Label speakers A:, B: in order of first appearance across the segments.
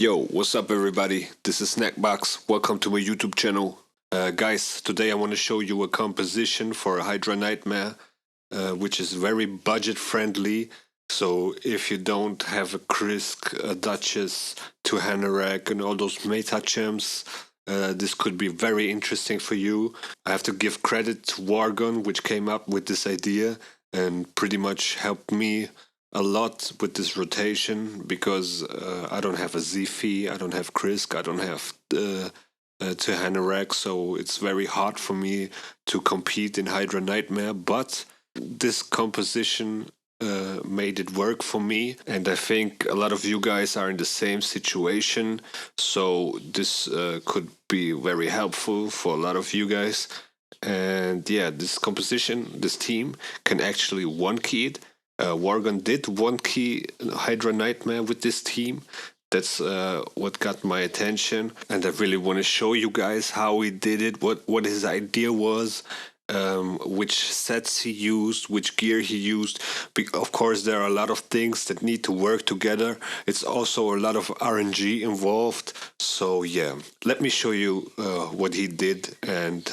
A: Yo, what's up everybody? This is SnackBox. Welcome to my YouTube channel. Guys, today I want to show you a composition for Hydra Nightmare, which is very budget friendly. So if you don't have a Krisk, a Duchess, Tuhanarak and all those meta gems, this could be very interesting for you. I have to give credit to Wargon, which came up with this idea and pretty much helped me a lot with this rotation because I don't have a Siphi, I don't have Krisk, I don't have Tuhanarak, so it's very hard for me to compete in Hydra Nightmare. But this composition made it work for me, and I think a lot of you guys are in the same situation. So this could be very helpful for a lot of you guys. And yeah, this composition, this team can actually one-key it. Wargon did one-key Hydra Nightmare with this team. That's what got my attention, and I really want to show you guys how he did it, what his idea was, which sets he used, which gear he used. Of course, there are a lot of things that need to work together. It's also a lot of RNG involved. So yeah, let me show you what he did and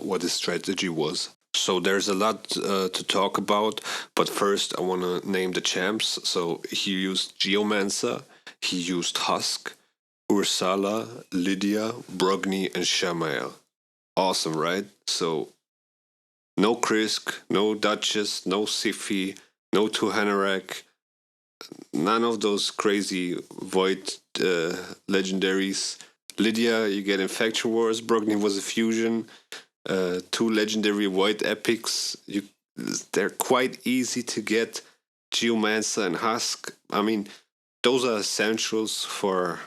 A: what his strategy was. So there's a lot to talk about, but first I want to name the champs. So he used Geomancer, he used Husk, Ursala, Lydia, Brogni, and Shamael. Awesome, right? So no Krisk, no Duchess, no Siphi, no Tuhanarak, none of those crazy void legendaries. Lydia, you get Infection Wars, Brogni was a fusion. Two legendary void epics. They're quite easy to get. Geomancer and Husk. I mean, those are essentials for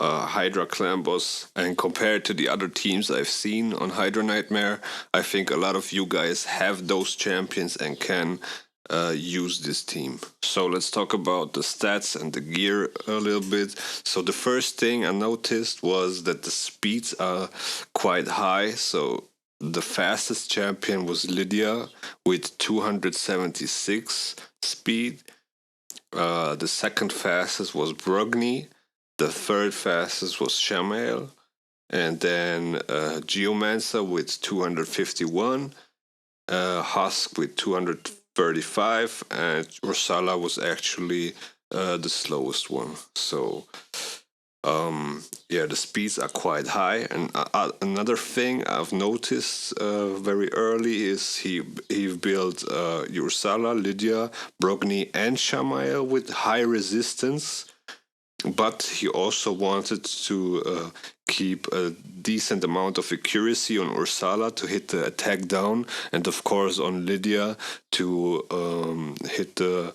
A: Hydra clan boss. And compared to the other teams I've seen on Hydra Nightmare, I think a lot of you guys have those champions and can use this team. So let's talk about the stats and the gear a little bit. So the first thing I noticed was that the speeds are quite high. So the fastest champion was Lydia with 276 speed. The second fastest was Brogni. The third fastest was Shamael. And then Geomancer with 251. Husk with 235. And Ursala was actually the slowest one. So yeah, the speeds are quite high. And another thing I've noticed very early is he built Ursala, Lydia, Brogni, and Shamael with high resistance. But he also wanted to keep a decent amount of accuracy on Ursala to hit the attack down, and of course on Lydia to hit the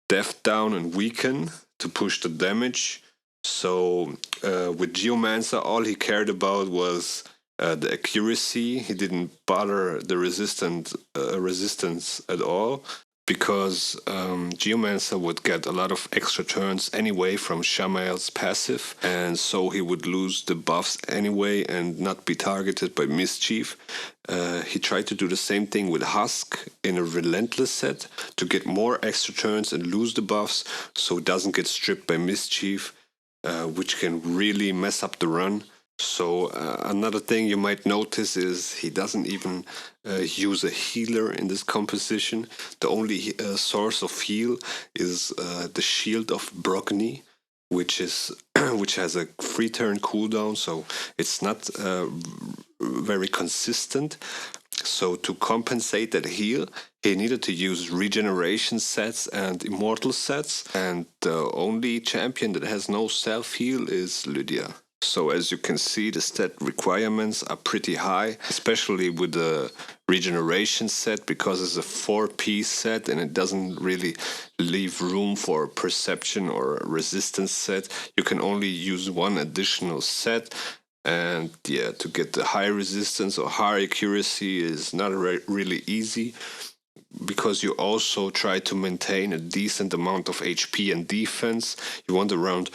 A: death down and weaken to push the damage. So with Geomancer, all he cared about was the accuracy. He didn't bother the resistance at all, because Geomancer would get a lot of extra turns anyway from Shamael's passive, and so he would lose the buffs anyway and not be targeted by Mischief. He tried to do the same thing with Husk in a Relentless set to get more extra turns and lose the buffs so it doesn't get stripped by Mischief, which can really mess up the run. So another thing you might notice is he doesn't even use a healer in this composition. The only source of heal is the Shield of Brogni, which has a 3-turn cooldown, so it's not very consistent. So to compensate that heal, he needed to use regeneration sets and immortal sets, and the only champion that has no self-heal is Lydia. So as you can see, the stat requirements are pretty high, especially with the regeneration set, because it's a 4-piece set and it doesn't really leave room for perception or resistance set. You can only use one additional set. And yeah, to get the high resistance or high accuracy is not really easy, because you also try to maintain a decent amount of HP and defense. You want around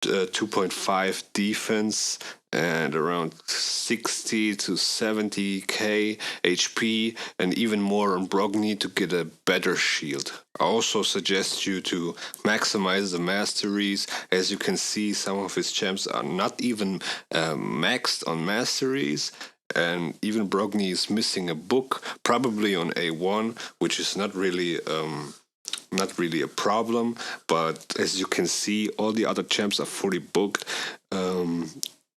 A: 2.5 defense and around 60 to 70k HP, and even more on Brogni to get a better shield. I also suggest you to maximize the masteries. As you can see, some of his champs are not even maxed on masteries, and even Brogni is missing a book, probably on A1, which is not really a problem, but as you can see, all the other champs are fully booked.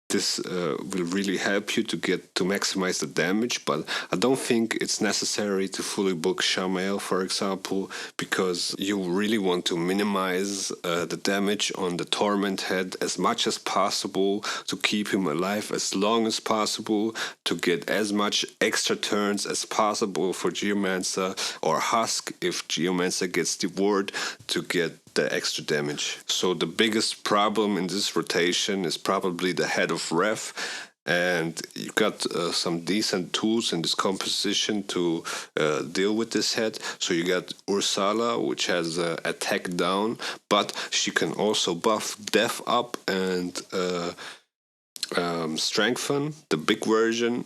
A: This will really help you to maximize the damage, but I don't think it's necessary to fully book Shamael, for example, because you really want to minimize the damage on the Torment Head as much as possible, to keep him alive as long as possible, to get as much extra turns as possible for Geomancer or Husk if Geomancer gets devoured, to get the extra damage. So the biggest problem in this rotation is probably the Head of Ref, and you got some decent tools in this composition to deal with this head. So you got Ursala, which has attack down, but she can also buff death up and strengthen, the big version.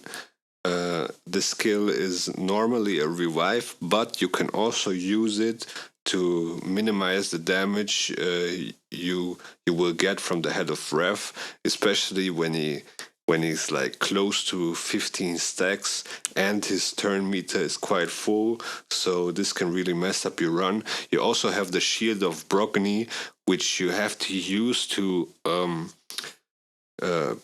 A: This skill is normally a revive, but you can also use it to minimize the damage you will get from the Head of Ref, especially when he's like close to 15 stacks and his turn meter is quite full. So this can really mess up your run. You also have the Shield of Brogni, which you have to use to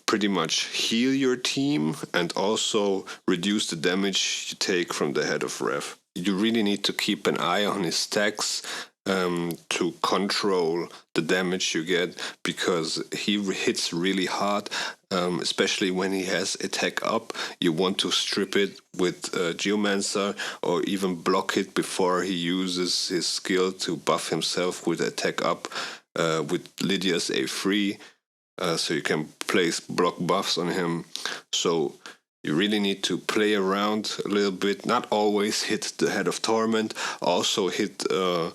A: pretty much heal your team and also reduce the damage you take from the Head of Ref. You really need to keep an eye on his stacks to control the damage you get, because he hits really hard, especially when he has attack up. You want to strip it with Geomancer or even block it before he uses his skill to buff himself with attack up with Lydia's A3. So you can place block buffs on him. So you really need to play around a little bit, not always hit the Head of Torment, also hit the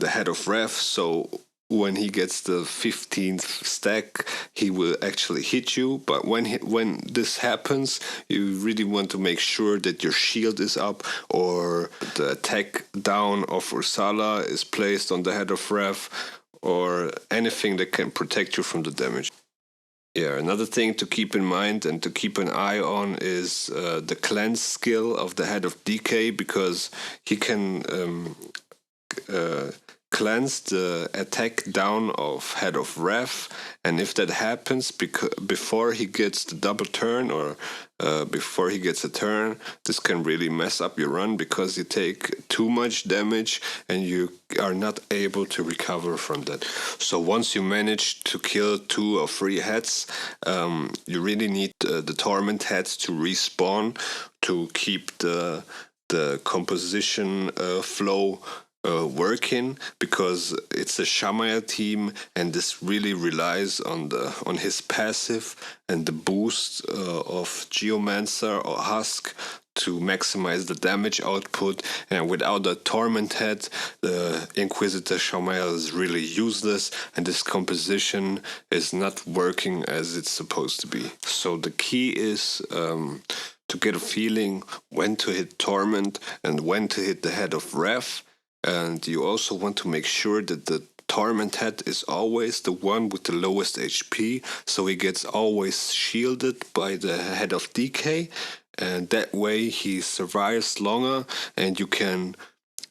A: Head of Ref, so when he gets the 15th stack, he will actually hit you. But when this happens, you really want to make sure that your shield is up or the attack down of Ursala is placed on the Head of Ref, or anything that can protect you from the damage. Yeah, another thing to keep in mind and to keep an eye on is the cleanse skill of the Head of DK, because he can cleanse the attack down of Head of Ref, and if that happens before he gets the double turn or before he gets a turn, this can really mess up your run, because you take too much damage and you are not able to recover from that. So once you manage to kill 2 or 3 heads, you really need the Torment heads to respawn to keep the composition flow working, because it's a Shamael team and this really relies on his passive and the boost of Geomancer or Husk to maximize the damage output. And without the Torment Head, the Inquisitor Shamael is really useless and this composition is not working as it's supposed to be. So the key is to get a feeling when to hit Torment and when to hit the Head of Ref. And you also want to make sure that the Torment Head is always the one with the lowest HP, so he gets always shielded by the Head of DK, and that way he survives longer and you can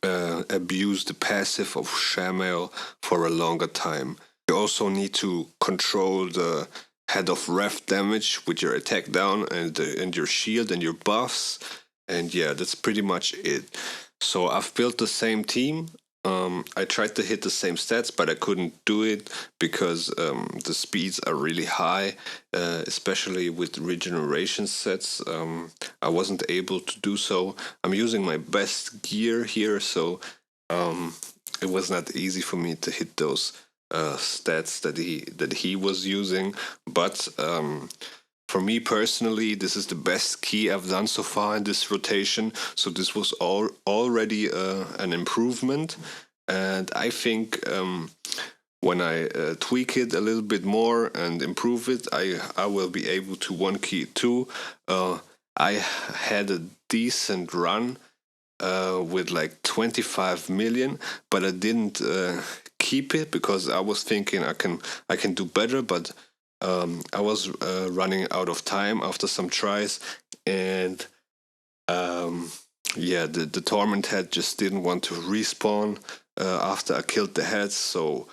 A: abuse the passive of Shamael for a longer time. You also need to control the Head of Ref damage with your attack down and your shield and your buffs, and yeah, that's pretty much it. So I've built the same team. I tried to hit the same stats, but I couldn't do it because the speeds are really high, especially with regeneration sets. I wasn't able to do so. I'm using my best gear here, so it was not easy for me to hit those stats that he was using. But for me personally, this is the best key I've done so far in this rotation. So this was already an improvement. And I think when I tweak it a little bit more and improve it, I will be able to one key it too. I had a decent run with like 25 million, but I didn't keep it because I was thinking I can do better, but I was running out of time after some tries, and yeah, the torment head just didn't want to respawn after I killed the heads, so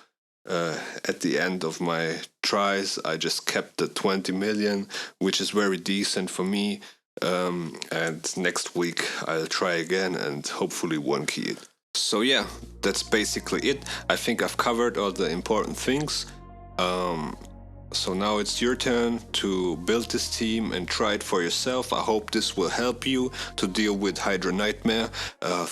A: at the end of my tries I just kept the 20 million, which is very decent for me. And next week I'll try again and hopefully one key it. So yeah, that's basically it. I think I've covered all the important things. So now it's your turn to build this team and try it for yourself. I hope this will help you to deal with Hydra Nightmare.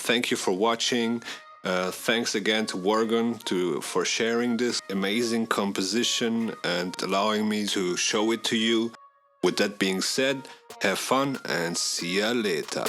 A: Thank you for watching. Thanks again to Wargon for sharing this amazing composition and allowing me to show it to you. With that being said, have fun and see ya later.